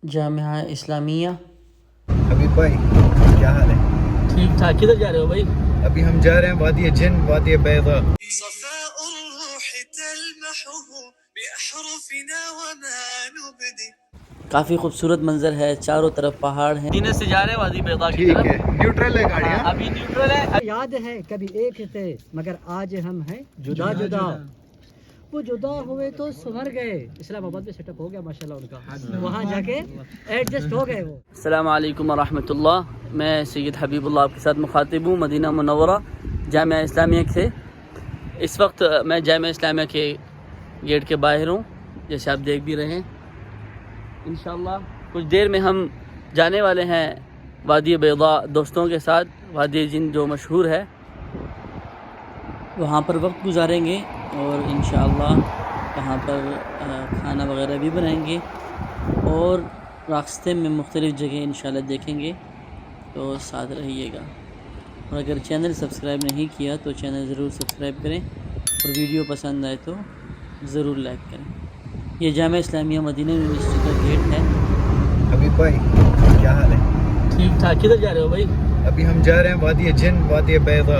جامعہ اسلامیہ۔ حبیب بھائی کیا حال ہے؟ ٹھیک ٹھاک۔ کدھر جا رہے ہو بھائی؟ ابھی ہم جا رہے ہیں وادی جن، وادی بیضا۔ صفاء الروح تلمحه بأحرفنا وما نبدي۔ کافی خوبصورت منظر ہے، چاروں طرف پہاڑ ہیں۔ مدینے سے جا رہے ہیں وادی بیضا کی ٹھیک طرف۔ ہے، نیوٹرل ہے گاڑی۔ ہاں ابھی نیوٹرل ہے۔ یاد ہے کبھی ایک تھے مگر آج ہم ہیں جدا جدا۔ وہ جدا ہوئے تو سنور گئے۔ اسلام آباد میں سیٹ اپ ہو گیا ماشاءاللہ ان کا، وہاں جا کے ایڈجسٹ ہو گئے وہ۔ السلام علیکم ورحمۃ اللہ، میں سید حبیب اللہ آپ کے ساتھ مخاطب ہوں مدینہ منورہ جامعہ اسلامیہ سے۔ اس وقت میں جامعہ اسلامیہ کے گیٹ کے باہر ہوں، جیسے آپ دیکھ بھی رہے ہیں۔ انشاءاللہ کچھ دیر میں ہم جانے والے ہیں وادی بیضا دوستوں کے ساتھ، وادی جن جو مشہور ہے، وہاں پر وقت گزاریں گے اور انشاءاللہ وہاں پر کھانا وغیرہ بھی بنائیں گے اور راستے میں مختلف جگہ انشاءاللہ دیکھیں گے، تو ساتھ رہیے گا۔ اور اگر چینل سبسکرائب نہیں کیا تو چینل ضرور سبسکرائب کریں اور ویڈیو پسند آئے تو ضرور لائک کریں۔ یہ جامعہ اسلامیہ مدینہ یونیورسٹی کا گیٹ ہے۔ حبیب بھائی کیا حال ہے؟ ٹھیک ٹھاک۔ کدھر جا رہے ہو بھائی؟ ابھی ہم جا رہے ہیں وادی جن، وادی بیضا،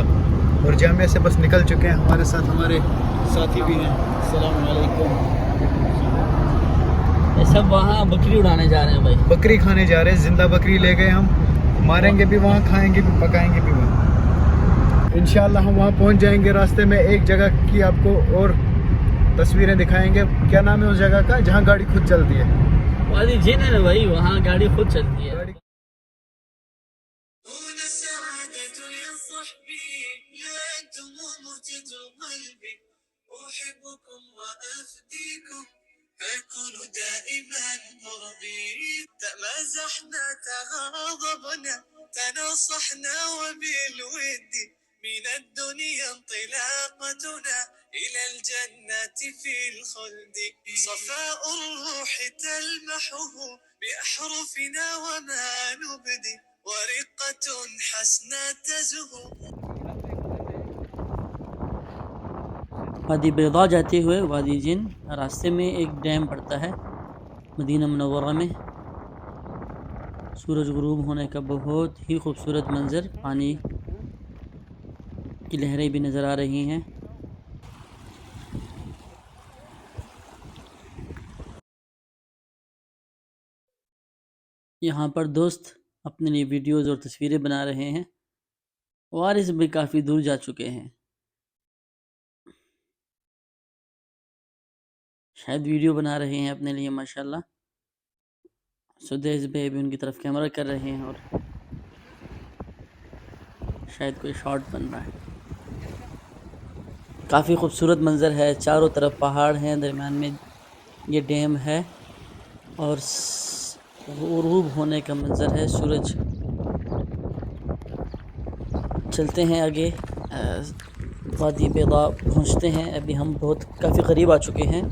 اور جامعہ سے بس نکل چکے ہیں۔ ہمارے ساتھ ہمارے ساتھی بھی ہیں۔ السلام علیکم۔ یہ سب وہاں بکری اڑانے جا رہے ہیں بھائی۔ بکری کھانے جا رہے ہیں، زندہ بکری لے گئے ہم، ماریں گے بھی وہاں، کھائیں گے بھی، پکائیں گے بھی وہاں۔ انشاءاللہ ہم وہاں پہنچ جائیں گے۔ راستے میں ایک جگہ کی آپ کو اور تصویریں دکھائیں گے۔ کیا نام ہے اس جگہ کا جہاں گاڑی خود چلتی ہے؟ وادی جن ہے نا بھائی، وہاں گاڑی خود چلتی ہے۔ هنا السعادة يا صحبي، لا أنتم مهجة قلبي، أحبكم وأفديكم، فكونوا دائما قربي. تمازحنا تغاضبنا تناصحنا وبالود، من الدنيا انطلاقتنا إلى الجنة في الخلد. صفاء الروح تلمحه بأحرفنا وما نبدي، ورقة حسنة تزهو. وادی بیضا جاتے ہوئے وادی جن راستے میں ایک ڈیم پڑتا ہے مدینہ منورہ میں۔ سورج غروب ہونے کا بہت ہی خوبصورت منظر، پانی کی لہریں بھی نظر آ رہی ہیں۔ یہاں پر دوست اپنے لیے ویڈیوز اور تصویریں بنا رہے ہیں۔ وارث بھی کافی دور جا چکے ہیں، شاید ویڈیو بنا رہے ہیں اپنے لیے ماشاءاللہ۔ سدیش بھائی بھی ان کی طرف کیمرہ کر رہے ہیں اور شاید کوئی شارٹ بن رہا ہے۔ کافی خوبصورت منظر ہے، چاروں طرف پہاڑ ہیں، درمیان میں یہ ڈیم ہے اور غروب ہونے کا منظر ہے، سورج۔ چلتے ہیں آگے، وادی بیضا پہنچتے ہیں۔ ابھی ہم کافی قریب آ چکے ہیں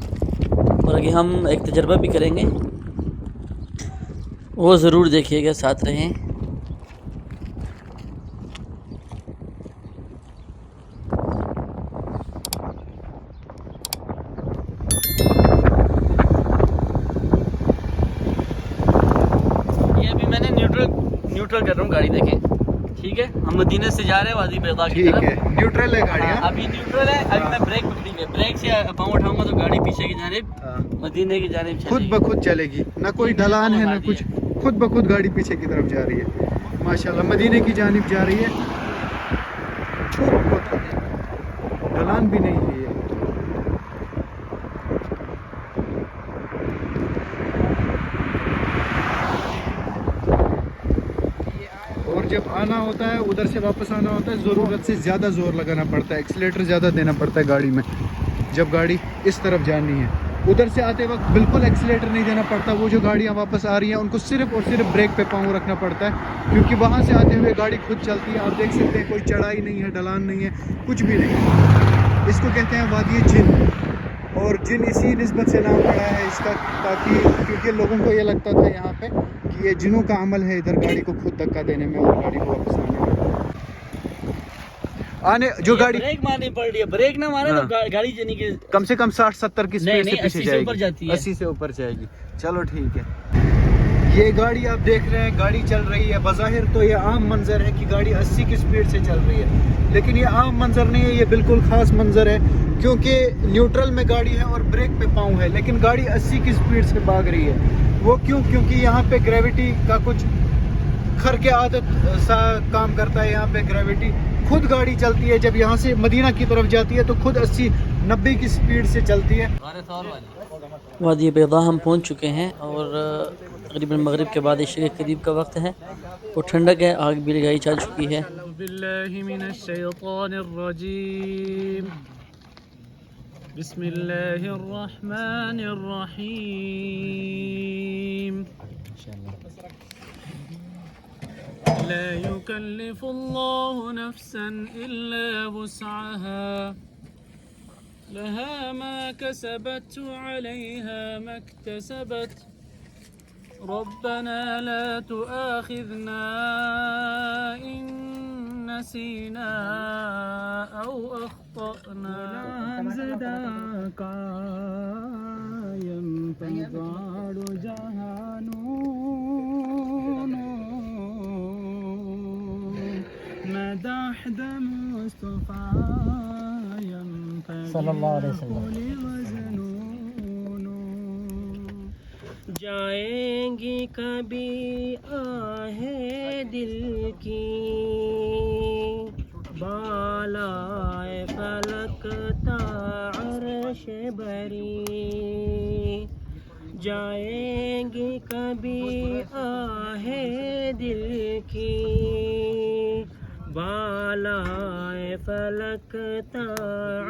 اور آگے ہم ایک تجربہ بھی کریں گے، وہ ضرور دیکھیے گا، ساتھ رہیں۔ یہ ابھی میں نے نیوٹرل کر رہا ہوں گاڑی، دیکھیں ٹھیک ہے۔ ہم مدینے سے جا رہے ہیں وادی بیضا کی ٹھیک طرف۔ ہے، نیوٹرل ہے گاڑی۔ ہاں ابھی نیوٹرل ہے، ابھی میں بریک پکڑی ہے، بریک سے پاؤں اٹھاؤں گا تو گاڑی پیچھے کی جانب مدینے کی جانب چلے خود گی۔ بخود چلے گی، نہ کوئی ڈھلان ہے نہ کچھ، خود بخود گاڑی پیچھے کی طرف جا رہی ہے ماشاءاللہ، مدینے کی جانب جا رہی ہے۔ ڈھلان بھی نہیں ہے یہ۔ اور جب آنا ہوتا ہے، ادھر سے واپس آنا ہوتا ہے، ضرورت سے زیادہ زور لگانا پڑتا ہے، ایکسیلیٹر زیادہ دینا پڑتا ہے گاڑی میں جب گاڑی اس طرف جانی ہے۔ ادھر سے آتے وقت بالکل ایکسیلیٹر نہیں دینا پڑتا۔ وہ جو گاڑیاں واپس آ رہی ہیں ان کو صرف اور صرف بریک پہ پاؤں رکھنا پڑتا ہے، کیونکہ وہاں سے آتے ہوئے گاڑی خود چلتی ہے۔ آپ دیکھ سکتے ہیں کوئی چڑھائی نہیں ہے، ڈھلان نہیں ہے، کچھ بھی نہیں ہے۔ اس کو کہتے ہیں وادی جن، اور جن اسی نسبت سے نام پڑا ہے اس کا، تاکہ کیونکہ لوگوں کو یہ لگتا تھا یہاں پہ کہ یہ جنوں کا عمل ہے ادھر گاڑی کو خود دھکا دینے میں اور گاڑی کو واپس آنے جو گاڑی بریک مارنی پڑ رہی ہے، بریک نہ مارے تو گاڑی جانی کے کم سے کم 60-70 کی سپیڈ سے پیچھے جائے گی، 80 سے اوپر جاتی ہے۔ 80 سے اوپر جائے گی۔ چلو ٹھیک ہے۔ یہ گاڑی آپ دیکھ رہے ہیں گاڑی چل رہی ہے, بظاہر تو یہ عام منظر ہے کہ گاڑی 80 کی سپیڈ سے چل رہی ہے, لیکن یہ عام منظر نہیں ہے, یہ بالکل خاص منظر ہے کیونکہ نیوٹرل میں گاڑی ہے اور بریک پہ پاؤں ہے, لیکن گاڑی 80 کی سپیڈ سے بھاگ رہی ہے. وہ کیوں؟ کیونکہ یہاں پہ گریوٹی کا کچھ خر کے عادت سا کام کرتا ہے. یہاں پہ گریوٹی خود گاڑی چلتی ہے, جب یہاں سے مدینہ کی طرف جاتی ہے تو خود 80-90 کی سپیڈ سے چلتی ہے. وادی بیضاء ہم پہنچ چکے ہیں اور تقریباً مغرب کے بعد عشاء کے قریب کا وقت ہے, تو ٹھنڈک ہے, آگ بھی لگائی جا چکی ہے. باللہ من الشیطان الرجیم بسم اللہ الرحمن الرحیم لا يكلف الله نفسا إلا وسعها لها ما كسبت وعليها ما اكتسبت ربنا لا تؤاخذنا إن نسينا أو أخطأنا صلی اللہ علیہ وسلم. جائیں گی کبھی آہیں دل کی بالائے فلک تا عرش بری, جائیں گی کبھی آہیں دل کی بالائے فلک تا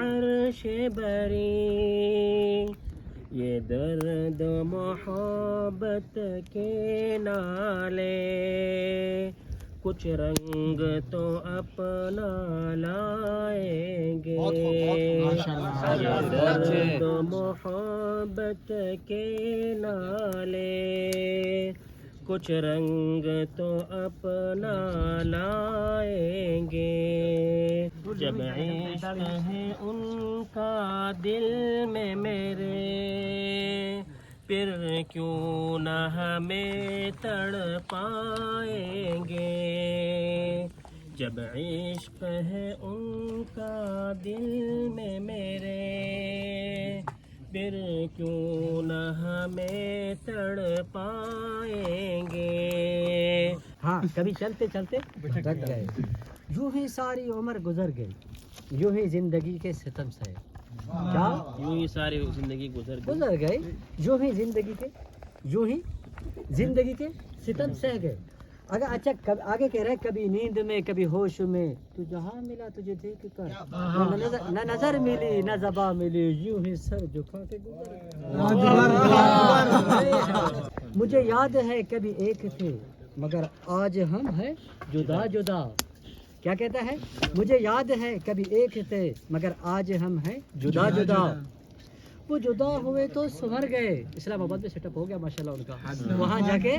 عرش بری. یہ درد محبت کے نالے کچھ رنگ تو اپنا لائیں گے. یہ درد محبت کے نالے کچھ رنگ تو اپنا لائیں گے. جب عشق ہے ان کا دل میں میرے پھر کیوں نہ ہمیں تڑ پائیں گے. جب عشق ہے ان کا دل میں میرے پھر کیوں نہ ہمیں تڑ پائیں گے. ہاں کبھی چلتے چلتے تھک گئے, یوں ہی ساری عمر گزر گئی, یوں ہی زندگی کے ستم سہے. کیا یوں ہی ساری زندگی گزر گئے, یوں ہی زندگی کے ستم سہ گئے. اگر اچھا آگے کہہ رہے کبھی نیند میں کبھی ہوش میں تو جہاں ملا تجھے دیکھ کر, نہ نظر ملی نہ زباں ملی, یوں ہی سر جھکا کے گزر گئے. مجھے یاد ہے کبھی ایک تھے مگر آج ہم ہیں جدا جدا. کیا کہتا ہے؟ مجھے یاد ہے کبھی ایک تھے مگر آج ہم ہیں جدا جدا. وہ جدا ہوئے تو سنور گئے. اسلام آباد میں سیٹ اپ ہو گیا ماشاءاللہ ان کا, وہاں جا کے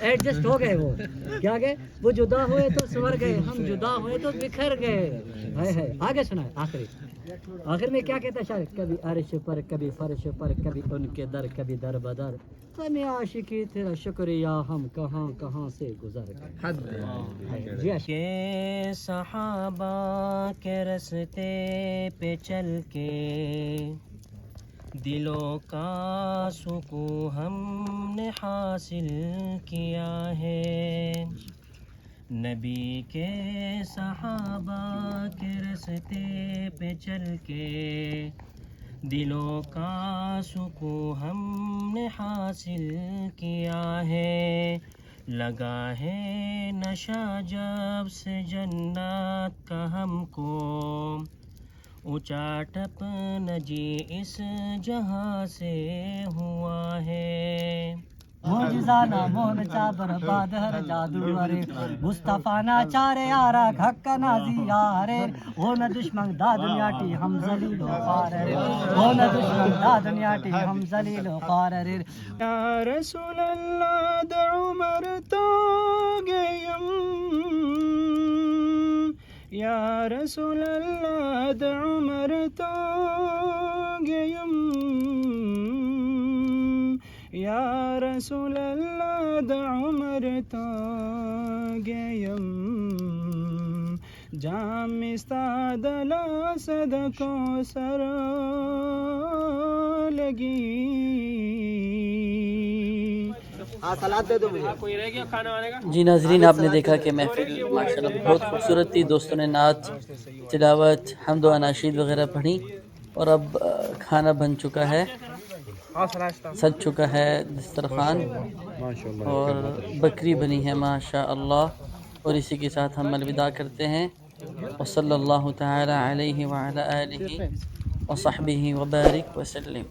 ایڈجسٹ ہو گئے. وہ کیا گئے؟ وہ جدا ہوئے تو سنور گئے, ہم جدا ہوئے تو بکھر گئے. ہے آگے سنا آخر میں کیا کہتا ہے شاعر؟ کبھی عرش پر کبھی فرش پر, کبھی ان کے در کبھی در بدر, ہمیں عاشقی تیرا شکریہ ہم کہاں کہاں سے گزر گئے. کہ صحابہ کے رستے پہ چل کے دلوں کا سکون ہم نے حاصل کیا ہے. نبی کے صحابہ کے رستے پہ چل کے دلوں کا سکون ہم نے حاصل کیا ہے. لگا ہے نشہ جب سے جنت کا ہم کو, اونچا ٹپ نجی اس جہاں سے ہوا ہے. معجزہ نہ مونچا برباد ہر جادو ارے, مصطفیٰ نا چارے آرا گھکا نازی آرے, او نہ دشمن دا دنیا ٹی ہم ذلیل و خوار رے, او نہ دشمن دا دنیا ٹی ہم ذلیل و خوار رے. یا رسول اللہ دا عمر تو گیم, یا رسول اللہ دا عمر تو گیم, یا رسول اللہ دع مرتاگیم جام استعدلا صدقوں سر لگی. جی ناظرین، آپ نے دیکھا کہ محفل ماشاءاللہ بہت خوبصورت تھی. دوستوں نے نعت، تلاوت، حمد و اناشید وغیرہ پڑھی اور اب کھانا بن چکا ہے، سج چکا ہے دسترخوان اور بکری بنی ہے ماشاءاللہ. اور اسی کے ساتھ ہم الوداع کرتے ہیں. وصلی اللہ تعالی علیہ وعلی آلہ وصحبہ وبارک وسلم.